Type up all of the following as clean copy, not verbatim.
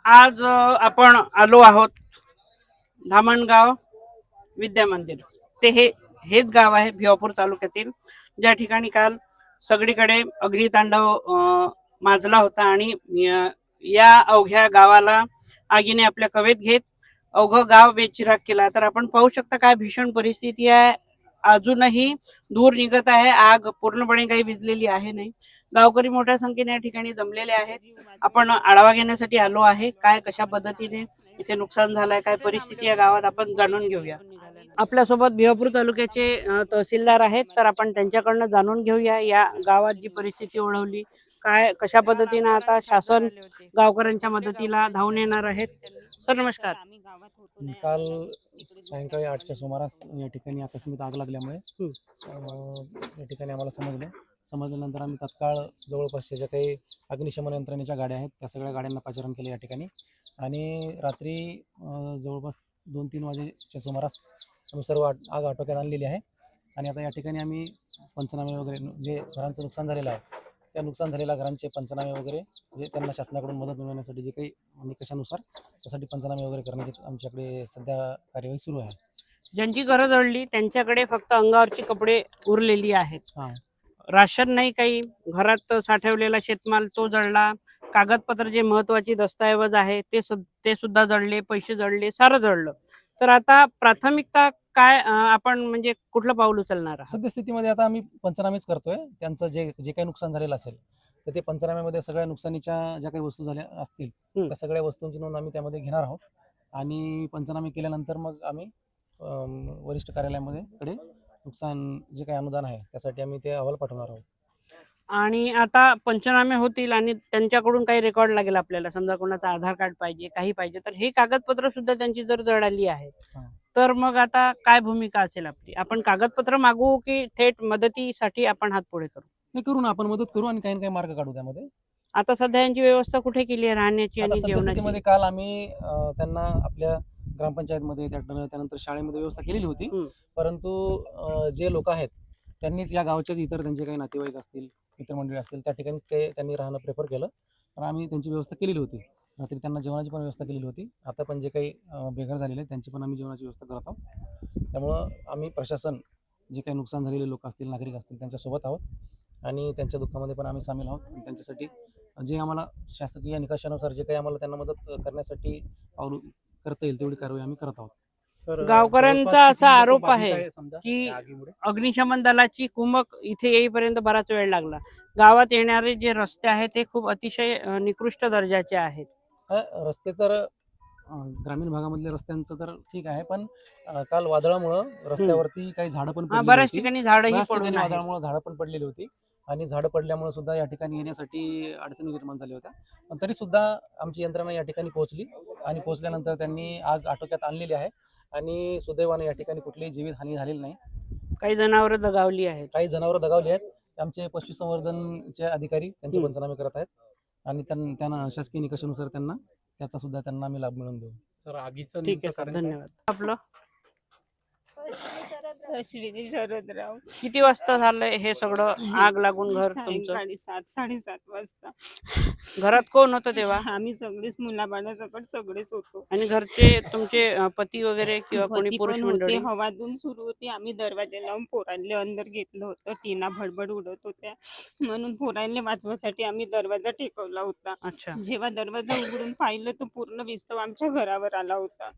आज आपण आलो आहोत धामणगाव विद्या मंदिर. ते हेच गाव आहे भिवापूर तालुक्यातील, ज्या ठिकाणी काल सगळीकडे अग्नितांडव माजला होता आणि या अवघ्या गावाला आगीने आपल्या कवेत घेत अवघं गाव बेचिराग केला. तर आपण पाहू शकता काय भीषण परिस्थिती आहे. अजूनही दूर निघत आहे, आग पूर्णपणे काही विझलेली आहे नाही. गावकरी मोठ्या संख्येने या ठिकाणी जमलेले आहेत. आपण आढावा घेण्यासाठी आलो आहे, काय कशा पद्धतीने इथे नुकसान झालंय, काय परिस्थिती या गावात आपण जाणून घेऊया. आपल्यासोबत भिवापूर तालुक्याचे तहसीलदार आहेत, तर आपण त्यांच्याकडनं जाणून घेऊया या गावात जी परिस्थिती ओढवली, काय कशा पद्धतीने आता शासन गावकऱ्यांच्या मदतीला धावून येणार आहेत. सर नमस्कार. काल सायंकाळी 8च्या सुमारास या ठिकाणी आकस्मिक आग लागल्यामुळे या ठिकाणी आम्हाला समजल्यानंतर आम्ही तात्काळ जवळपासच्या ज्या काही अग्निशमन यंत्रणेच्या गाड्या आहेत त्या सगळ्या गाड्यांना पाचारण केलं या ठिकाणी. आणि रात्री जवळपास 2-3 वाजेच्या सुमारास आम्ही सर्व आग आटोक्यात आणलेली आहे. आणि आता या ठिकाणी आम्ही पंचनामे वगैरे जे घरांचं नुकसान झालेलं आहे त्या नुकसान झालेल्या घरांचे पंचनामे वगैरे म्हणजे त्यांना शासनाकडून मदत मिळवण्यासाठी जे काही निकषानुसार त्यासाठी पंचनामे वगैरे करण्याची आमच्याकडे सध्या कार्यवाही सुरू आहे. ज्यांची गरज अडली त्यांच्याकडे फक्त अंगावरची कपडे उरलेली आहेत. राशन नाही, काही घरात साठवलेला शेतमाल तो जळला, कागदपत्र जे महत्वाची दस्तऐवज आहे ते सुद्धा जळले, पैसे जळले, सारं जळलं. तर आता प्राथमिकता काय आपण म्हणजे कुठलं पाऊल उचलणार? सद्यस्थितीमध्ये आता आम्ही पंचनामेच करतोय. त्यांचं जे काही नुकसान झालेलं असेल तर ते पंचनाम्यामध्ये सगळ्या नुकसानीच्या ज्या काही वस्तू झाल्या असतील त्या सगळ्या वस्तूंची नोंद आम्ही त्यामध्ये घेणार आहोत. आणि पंचनामे केल्यानंतर मग आम्ही वरिष्ठ कार्यालयामध्ये नुकसान जे काही अनुदान आहे त्यासाठी आम्ही ते अहवाल पाठवणार आहोत. आणि आता पंचनामे होतील आणि त्यांच्याकडून काही रेकॉर्ड लागेल आपल्याला, समजा कोणाचं आधार कार्ड पाहिजे, काही पाहिजे, तर हे कागदपत्र सुद्धा त्यांची जर जळाली आहेत तर मग आता काय भूमिका असेल आपली? आपण कागदपत्र मागू की थेट मदतीसाठी आपण हात पुढे करू? नाही, करू ना, आपण मदत करू आणि काही ना काही मार्ग काढू त्यामध्ये. आता सध्या यांची व्यवस्था कुठे केली आहे राहण्याची आणि जेवणाची? काल आम्ही त्यांना आपल्या ग्रामपंचायतमध्ये त्यानंतर शाळेमध्ये व्यवस्था केलेली होती. परंतु जे लोक आहेत त्यांनीच या गावच्याच इतर त्यांचे काही नातेवाईक असतील, मित्रमंडळी असतील, त्या ठिकाणीच त्यांनी राहणं प्रेफर केलं. पण आम्ही त्यांची व्यवस्था केलेली होती. रात्री त्यांना जेवणाची पण व्यवस्था केलेली होती. आता पण जे काही बेघर झालेले आहेत त्यांची पण आम्ही जेवणाची व्यवस्था करत आहोत. त्यामुळं आम्ही प्रशासन जे काही नुकसान झालेले लोक असतील, नागरिक असतील, त्यांच्यासोबत आहोत आणि त्यांच्या दुःखामध्ये पण आम्ही सामील आहोत. आणि त्यांच्यासाठी जे आम्हाला शासकीय निकषानुसार जे काही आम्हाला त्यांना मदत करण्यासाठी पाऊल करता येईल तेवढी कारवाई आम्ही करत आहोत. गावकऱ्यांचा असा आरोप आहे की अग्निशमन दलाची कुमक इथे येईपर्यंत बराच वेळ लागला. गावात येणारे जे रस्ते आहेत ते खूप अतिशय निकृष्ट दर्जाचे आहेत. रस्ते तर ग्रामीण भागामधल्या रस्त्यांचं तर ठीक आहे, पण काल वादळामुळं रस्त्यावरती काही झाडं पण पडलेली बऱ्याच होती. ठिकाणी झाडंही पडून आहेत. वादळामुळे झाडं पण पडलेली होती आणि झाडं पडल्यामुळे सुद्धा या ठिकाणी येण्यासाठी अडचणी निर्माण झाल्या होत्या. पण तरी सुद्धा आमची यंत्रणा या ठिकाणी पोहोचली आणि पोहोचल्यानंतर त्यांनी आग आटोक्यात आणलेली आहे. आणि सुदैवाने या ठिकाणी कुठलीही जीवितहानी झालेली नाही. काही जनावरं दगावली आहेत, दगावली आहेत. आमचे पशुसंवर्धनचे अधिकारी त्यांचे पंचनामे करत आहेत आणि त्यांना शासकीय निकषानुसार त्याचा सुद्धा त्यांना आम्ही लाभ मिळवून देऊ. सर आगीचं ठीक आहे सर, धन्यवाद. आपलं अश्विनी शरदराव. किती वाजता झालंय हे सगळं आग लागून घर तुमचं? 7:30 वाजता. घरात कोण होतं तेव्हा? आम्ही सगळेच मुलाबाळासकट सगळेच होतो. आणि घरचे तुमचे पती वगैरे किंवा कोणी पुरुष मंडळी? हवादून सुरू होती. आम्ही दरवाजा लावून पोरांले अंदर घेतलं होतं. टीना भडबड उडत होत्या म्हणून पोरांले वाचवासाठी आम्ही दरवाजा टेकवला होता. अच्छा. जेव्हा दरवाजा उघडून पाहिलं तर पूर्ण विस्तव आमच्या घरावर आला होता.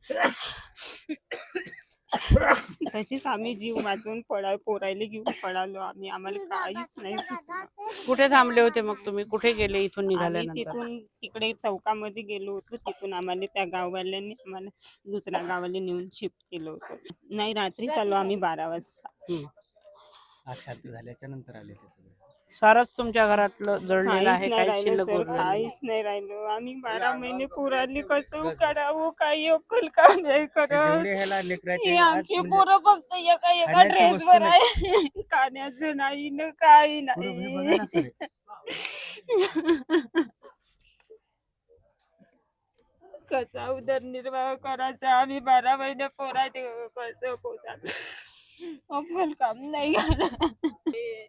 तशीच आम्ही जीव वाचून पोरायला घेऊन पळालो आम्ही. आम्हाला काहीच नाही सुचलं. कुठे थांबले होते मग तुम्ही? कुठे गेले इथून आम्ही निघाल्यानंतर? तिथून तिकडे चौकामध्ये गेलो होतो. तिथून आम्हाला त्या गाववाल्यांनी आम्हाला दुसऱ्या गावाला नेऊन शिफ्ट केलं होतं. नाही, रात्री चाललो आम्ही 12 वाजता. झाल्याच्या नंतर आले ते सगळे. सारच तुमच्या घरातलं जळलेलं आहे, काहीच नाही काही राहिलं शिल्लक सर, उरलं नाही. काहीच नाही राहिलो. आम्ही 12 महिने पोरांनी कसं काढावं, काही अक्कल का नाही करत. हे आमचे पोरं फक्त एका ड्रेसवर आहे. खाण्याचं नाही ना काही नाही. कसा उदरनिर्वाह करायचा आम्ही 12 महिने पोरा कसं पोचा अक्कल काम नाही करत.